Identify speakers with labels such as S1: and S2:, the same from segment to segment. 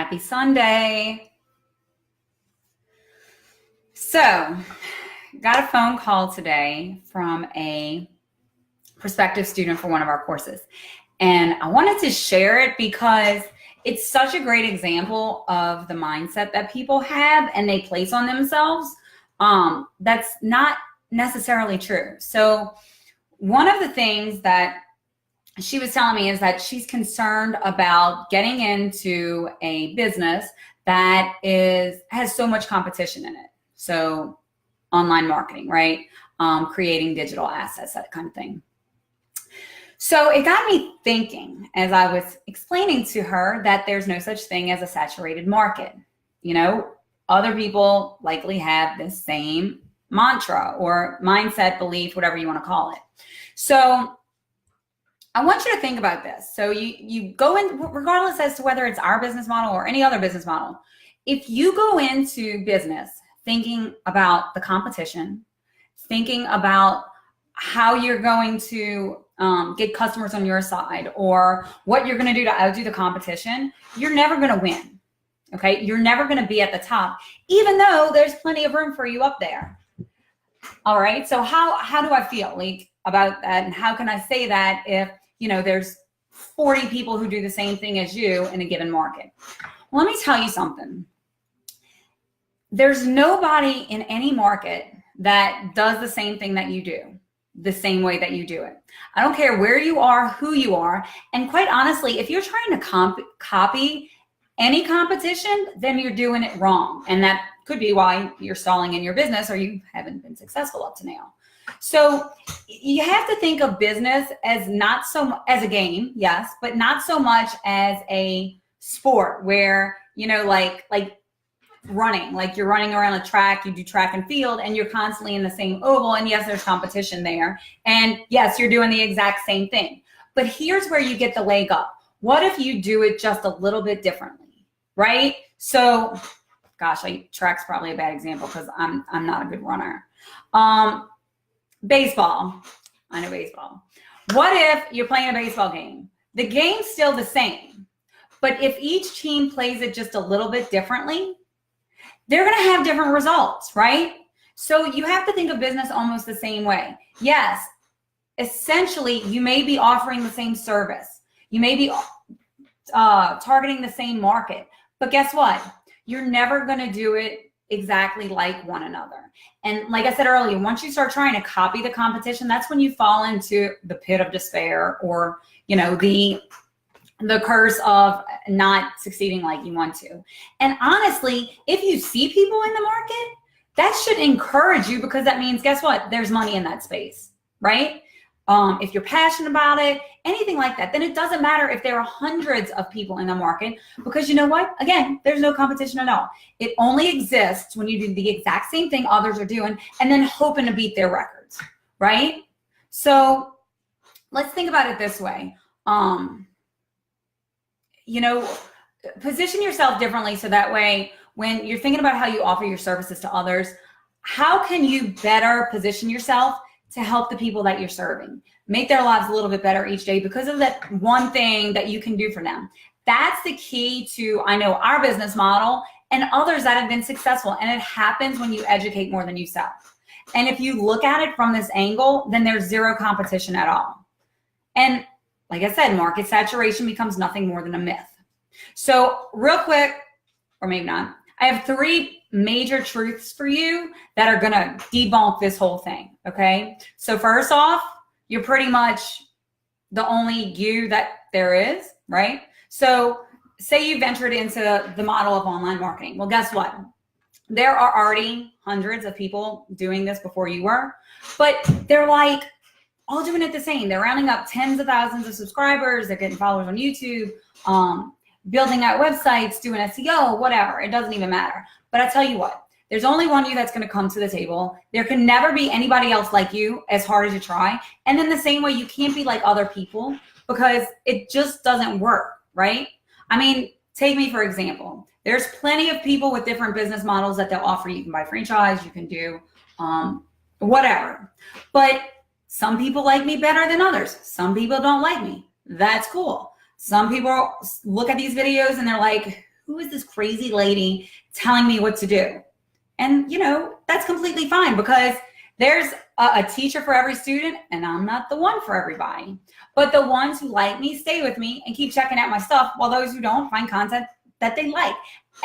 S1: Happy Sunday. So, got a phone call today from a prospective student for one of our courses. And I wanted to share it because it's such a great example of the mindset that people have and they place on themselves. That's not necessarily true. So one of the things that she was telling me is that she's concerned about getting into a business that has so much competition in it. So online marketing, right? Creating digital assets, that kind of thing. So it got me thinking as I was explaining to her that there's no such thing as a saturated market. You know, other people likely have the same mantra or mindset, belief, whatever you want to call it. So I want you to think about this. So you go in, regardless as to whether it's our business model or any other business model, if you go into business thinking about the competition, thinking about how you're going to get customers on your side or what you're going to do to outdo the competition, you're never going to win. Okay. You're never going to be at the top, even though there's plenty of room for you up there. All right. So how do I feel like about that? And how can I say that if, you know, there's 40 people who do the same thing as you in a given market? Well, let me tell you something. There's nobody in any market that does the same thing that you do, the same way that you do it. I don't care where you are, who you are. And quite honestly, if you're trying to copy any competition, then you're doing it wrong. And that could be why you're stalling in your business or you haven't been successful up to now. So you have to think of business as not so as a game, yes, but not so much as a sport where, you know, like running, like you're running around a track, you do track and field, and you're constantly in the same oval. And yes, there's competition there. And yes, you're doing the exact same thing. But here's where you get the leg up. What if you do it just a little bit differently, right? So, gosh, track's probably a bad example because I'm not a good runner. Baseball. I know baseball. What if you're playing a baseball game? The game's still the same, but if each team plays it just a little bit differently, they're going to have different results, right? So you have to think of business almost the same way. Yes, essentially, you may be offering the same service. You may be targeting the same market, but guess what? You're never going to do it exactly like one another. And like I said earlier, once you start trying to copy the competition, that's when you fall into the pit of despair or, you know, the curse of not succeeding like you want to. And honestly, if you see people in the market, that should encourage you because that means, guess what? There's money in that space, right? If you're passionate about it, anything like that, then it doesn't matter if there are hundreds of people in the market because you know what? Again, there's no competition at all. It only exists when you do the exact same thing others are doing and then hoping to beat their records, right? So let's think about it this way. You know, position yourself differently so that way when you're thinking about how you offer your services to others, how can you better position yourself to help the people that you're serving, make their lives a little bit better each day because of that one thing that you can do for them. That's the key to, I know, our business model and others that have been successful. And it happens when you educate more than you sell. And if you look at it from this angle, then there's zero competition at all. And like I said, market saturation becomes nothing more than a myth. So real quick, or maybe not, I have 3 major truths for you that are gonna debunk this whole thing, okay? So first off, you're pretty much the only you that there is, right? So say you ventured into the model of online marketing. Well, guess what? There are already hundreds of people doing this before you were, but they're like all doing it the same. They're rounding up tens of thousands of subscribers. They're getting followers on YouTube, building out websites, doing SEO, whatever. It doesn't even matter. But I tell you what, there's only one you that's going to come to the table. There can never be anybody else like you as hard as you try. And then the same way you can't be like other people because it just doesn't work, right? I mean, take me for example. There's plenty of people with different business models that they'll offer. You can buy franchise, you can do whatever. But some people like me better than others. Some people don't like me. That's cool. Some people look at these videos and they're like, who is this crazy lady telling me what to do? And, that's completely fine, because there's a teacher for every student, and I'm not the one for everybody. But the ones who like me stay with me and keep checking out my stuff, while those who don't find content that they like.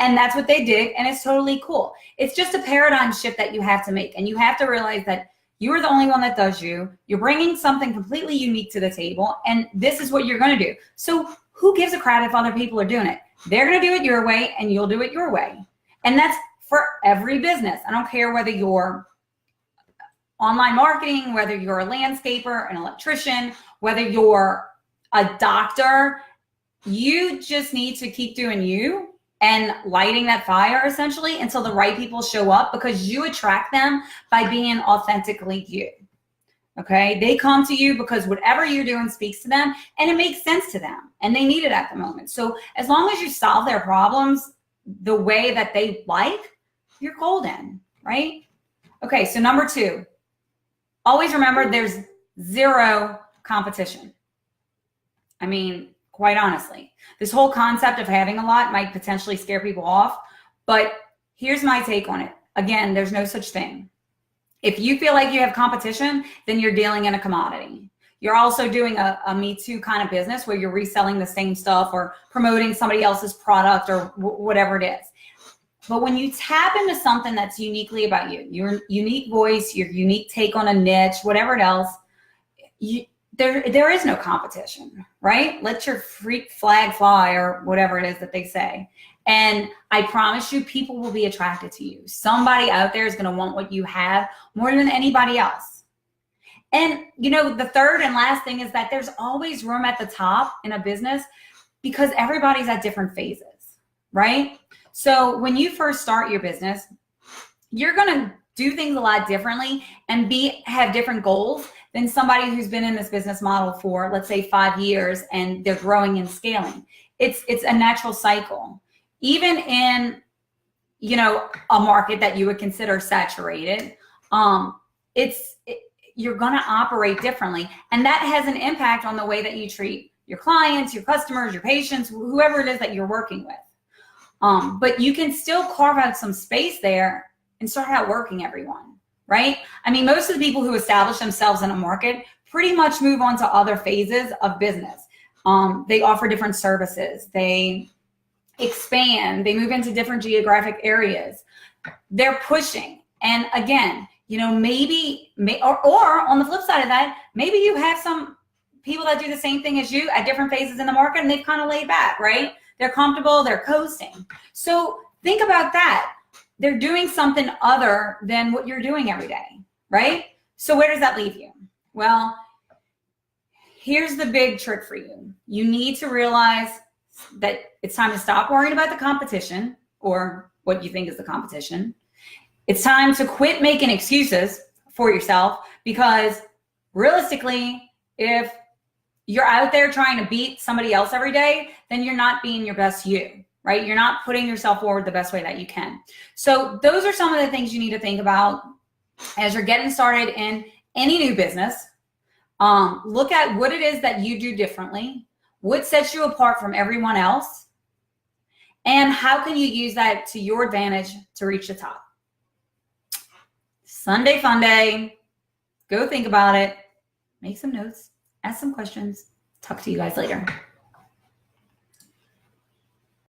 S1: And that's what they dig, and it's totally cool. It's just a paradigm shift that you have to make, and you have to realize that you are the only one that does you. You're bringing something completely unique to the table, and this is what you're going to do. So who gives a crap if other people are doing it? They're going to do it your way, and you'll do it your way. And that's for every business. I don't care whether you're online marketing, whether you're a landscaper, an electrician, whether you're a doctor. You just need to keep doing you and lighting that fire, essentially, until the right people show up, because you attract them by being authentically you. Okay? They come to you because whatever you're doing speaks to them, and it makes sense to them, and they need it at the moment. So as long as you solve their problems the way that they like, you're golden, right? Okay, so number 2, always remember there's zero competition. I mean, quite honestly, this whole concept of having a lot might potentially scare people off, but here's my take on it. Again, there's no such thing. If you feel like you have competition, then you're dealing in a commodity. You're also doing a Me Too kind of business where you're reselling the same stuff or promoting somebody else's product or whatever it is. But when you tap into something that's uniquely about you, your unique voice, your unique take on a niche, whatever else, there is no competition, right? Let your freak flag fly, or whatever it is that they say. And I promise you, people will be attracted to you. Somebody out there is going to want what you have more than anybody else. And, the third and last thing is that there's always room at the top in a business, because everybody's at different phases, right? So when you first start your business, you're going to do things a lot differently and have different goals than somebody who's been in this business model for, let's say, 5 years, and they're growing and scaling. It's a natural cycle. Even in, a market that you would consider saturated, you're going to operate differently. And that has an impact on the way that you treat your clients, your customers, your patients, whoever it is that you're working with. But you can still carve out some space there and start out working everyone, right? I mean, most of the people who establish themselves in a market pretty much move on to other phases of business. They offer different services. They expand. They move into different geographic areas. They're pushing. And again, maybe on the flip side of that, maybe you have some people that do the same thing as you at different phases in the market, and they've kind of laid back, right? They're comfortable, they're coasting. So think about that. They're doing something other than what you're doing every day, right? So where does that leave you? Well, here's the big trick for you. You need to realize that it's time to stop worrying about the competition, or what you think is the competition. It's time to quit making excuses for yourself, because realistically, if you're out there trying to beat somebody else every day, then you're not being your best you, right? You're not putting yourself forward the best way that you can. So those are some of the things you need to think about as you're getting started in any new business. Look at what it is that you do differently, what sets you apart from everyone else, and how can you use that to your advantage to reach the top. Sunday fun day. Go think about it. Make some notes. Ask some questions. Talk to you guys later.